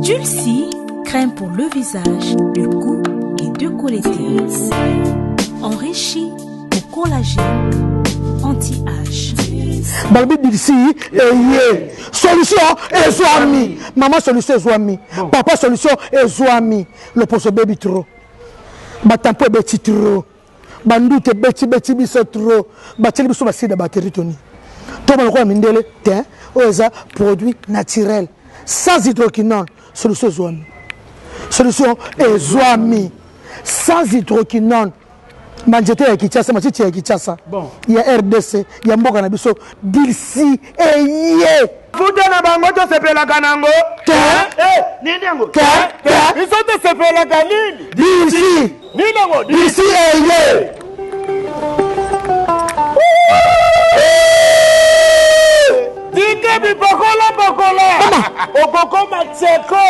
Dulcie, crème pour le visage, le cou et décolleté. Enrichi au collagène, anti-âge. Balbi Dulcie, solution est Zouami. Maman solution est Zouami. Papa solution est Zouami. Le poste baby trop. Batampo beti trop. Bandoute beti biso trop. Bateli biso basida bateritoni. Tout le monde mindele tiens, oza produit naturel sans hydroquinone. Solution Zouami. Solution est Zouami. Sans hydroquinone. Manjete ya Kinshasa, machiti ya Kinshasa. Bon. Il y a RDC, il y a Mboka na biso, Dulcie eye. Futa na bango to sepela kanango. Nini yango? Iso to sepela kanini? Dulcie. Nini yango? Dulcie eye. Dike bi pokola. Mama. Okoko macheko.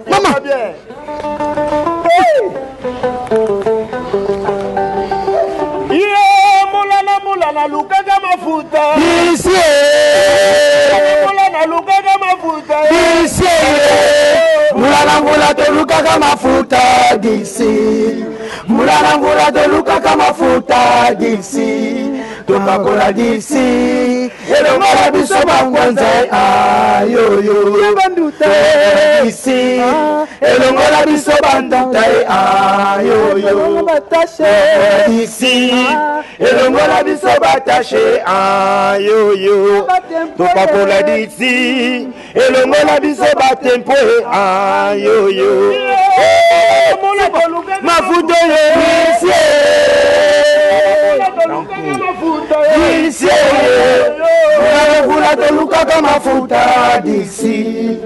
Mama. Bien. Mulana lukaka mafuta. Dulcie. Mulana lukaka mafuta. Dulcie. Mulana to lukaka mafuta. Dulcie. Mulana to lukaka mafuta. Dulcie. Topakola Dulcie. Elongola biso bangwanza ayoyo. Banduta. Dulcie. Elongola biso banduta ayoyo. Dulcie. Elongola biso batache ayoyo. Topakola Dulcie. Elongola biso batempo ayoyo. Mafuta Dulcie. Dulcie. Mulana to lukaka mafuta Dulcie.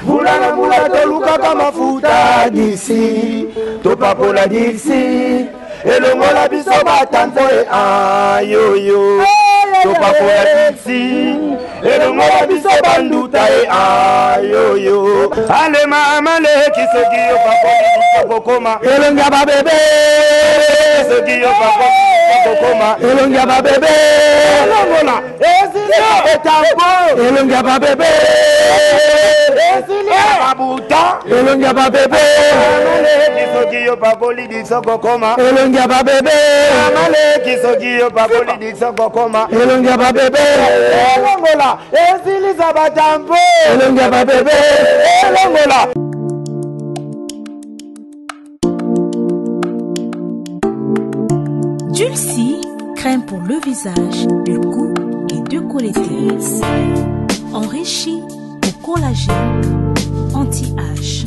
Mulana to lukaka mafuta Dulcie. Topakola Dulcie. Elongola biso batampo ayoyo. Topakola Dulcie. Elongola biso banduta ayoyo. Ale mama le kisogi yo pakoli koma. Elonga ba bebe. Kisogi yo pakoli koma. Elonga ba bebe. Elongola. Esilia etambo. Elonga ba bebe. Esilia babuta. Elonga ba bebe. Kisogi yo pakoli disoko koma. Elonga ba bebe. Amale kisogi yo pakoli disoko koma. Elonga ba bebe. Elongola. Esiliza batambo. Elonga ba bebe. Elongola. Dulcie, crème pour le visage, le cou et décolleté. Enrichi au collagène, anti-âge.